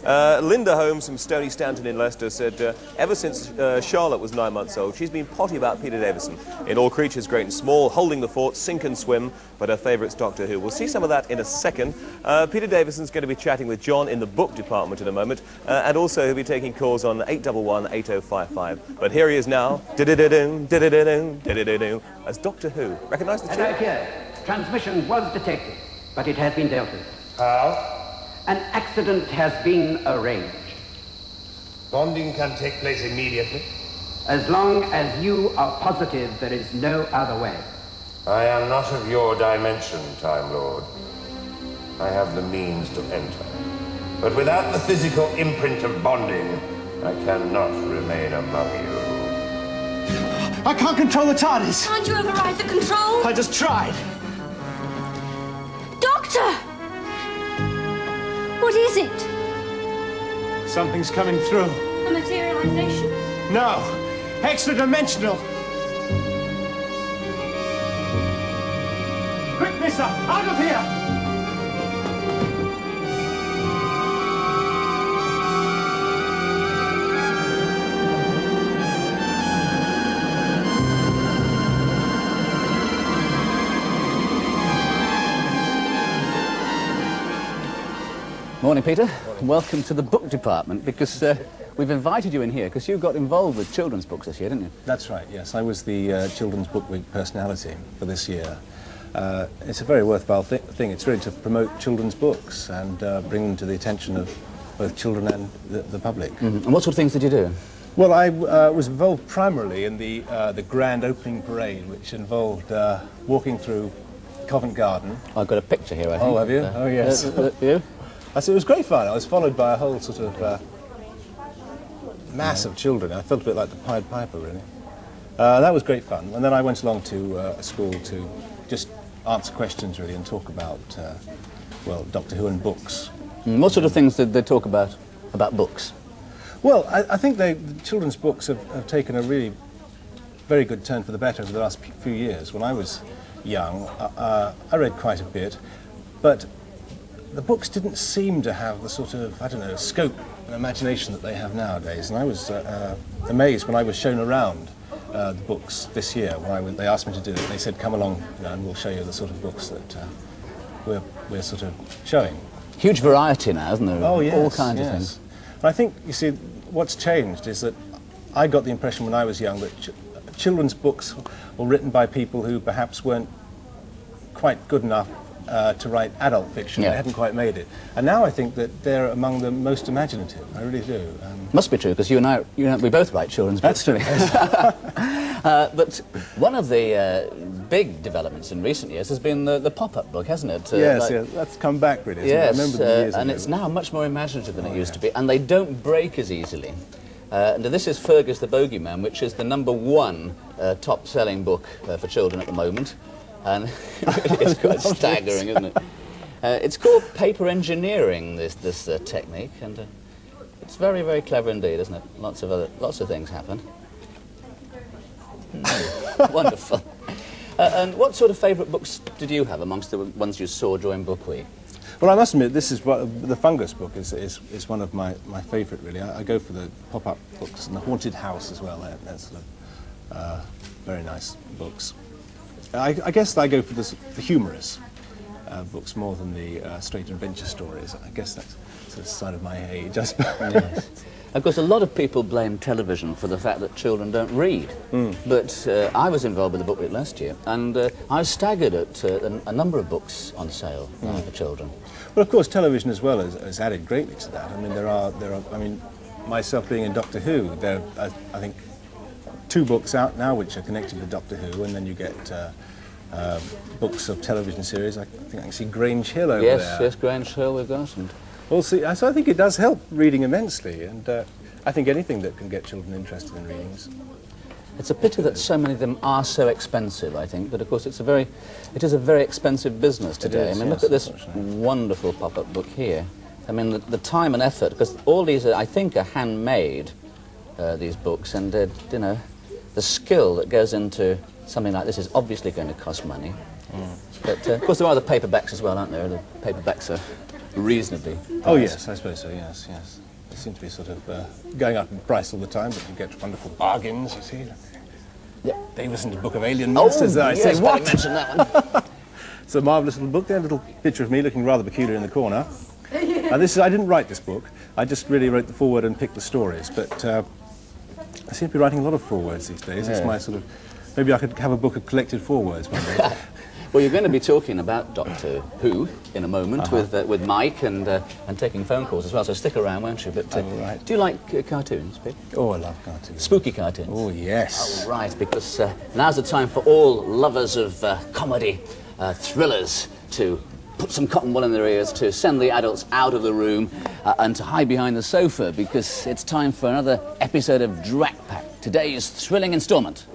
Linda Holmes from Stony Stanton in Leicester said, ever since Charlotte was 9 months old, she's been potty about Peter Davison in All Creatures Great and Small, Holding the Fort, Sink and Swim, but her favourite's Doctor Who. We'll see some of that in a second. Peter Davison's going to be chatting with John in the book department in a moment, and also he'll be taking calls on 811-8055. But here he is now, as Doctor Who. Recognise the tune? Hello, here. Transmission was detected, but it has been dealt with. How? An accident has been arranged. Bonding can take place immediately. As long as you are positive there is no other way. I am not of your dimension, Time Lord. I have the means to enter. But without the physical imprint of bonding, I cannot remain among you. I can't control the TARDIS. Can't you override the control? I just tried. Doctor! What is it? Something's coming through. A materialization? No, extra-dimensional. Quick, mister, out of here! Morning, Peter. Morning. Welcome to the book department, because we've invited you in here because you got involved with children's books this year, didn't you? That's right, yes. I was the Children's Book Week personality for this year. It's a very worthwhile thing. It's really to promote children's books and bring them to the attention of both children and the public. Mm-hmm. And what sort of things did you do? Well, I was involved primarily in the grand opening parade, which involved walking through Covent Garden. I've got a picture here, I think. Oh, have you? Oh, yes. You? It was great fun. I was followed by a whole sort of mass of children. I felt a bit like the Pied Piper, really. That was great fun. And then I went along to a school to just answer questions, really, and talk about, well, Doctor Who and books. And what sort of things did they talk about books? Well, I think the children's books have taken a really very good turn for the better over the last few years. When I was young, I read quite a bit, but the books didn't seem to have the sort of, I don't know, scope and imagination that they have nowadays. And I was amazed when I was shown around the books this year. When they asked me to do it, they said, come along, and we'll show you the sort of books that we're sort of showing. Huge variety now, isn't there? Oh, yes. All kinds of things. And I think, you see, what's changed is that I got the impression when I was young that children's books were written by people who perhaps weren't quite good enough to write adult fiction. Yeah. They hadn't quite made it. And now I think that they're among the most imaginative. I really do. Must be true, because you and I, we both write children's books. That's true. But one of the big developments in recent years has been the pop-up book, hasn't it? Yes, that's come back, really. Yes, I remember the years and ago. it's now much more imaginative than it used to be, and they don't break as easily. And this is Fergus the Bogeyman, which is the #1 top-selling book for children at the moment. And it's quite staggering, isn't it? It's called paper engineering, this technique, and it's very, very clever indeed, isn't it? Lots of things happen. Wonderful. And what sort of favourite books did you have amongst the ones you saw during Book Week? Well, I must admit, this is the Fungus book is one of my favourite, really. I go for the pop-up books and the Haunted House as well. They're sort of very nice books. I guess I go for the humorous books more than the straight adventure stories. I guess that's sort of a sign of my age, I suppose. Yes. Of course, a lot of people blame television for the fact that children don't read. But I was involved with the Book Week last year, and I was staggered at a number of books on sale for children. Well, of course, television as well has added greatly to that. I mean, there are. I mean, myself being in Doctor Who, there are, I think, 2 books out now which are connected with Doctor Who, and then you get books of television series. I think I can see Grange Hill over there. Yes, Grange Hill we've got. And well, see, so I think it does help reading immensely, and I think anything that can get children interested in reading is... It's a pity that so many of them are so expensive, I think, but of course it is a very expensive business today. Is, I mean, yes, look at this wonderful pop-up book here. I mean, the time and effort, because all these, I think, are handmade, these books, and, you know, the skill that goes into something like this is obviously going to cost money. But, of course, there are the paperbacks as well, aren't there? The paperbacks are reasonably Oh, priced. yes, I suppose so, yes, yes. They seem to be sort of going up in price all the time, but you get wonderful bargains, you see. Yep. Davison's Book of Alien Oh, Monsters. I yes, say, better what? mention that one. It's a marvellous little book there, a little picture of me looking rather peculiar in the corner. I didn't write this book. I just really wrote the foreword and picked the stories, but I seem to be writing a lot of forewords these days. It's my sort of... Maybe I could have a book of collected forewords one day. Well, you're going to be talking about Doctor Who in a moment with Mike and taking phone calls as well, so stick around, won't you? But right. do you like cartoons, Pip? Oh, I love cartoons. Spooky cartoons? Oh, yes. Oh, right, because now's the time for all lovers of comedy, thrillers, to put some cotton wool in their ears, to send the adults out of the room and to hide behind the sofa, because it's time for another episode of Drat Pack, today's thrilling instalment.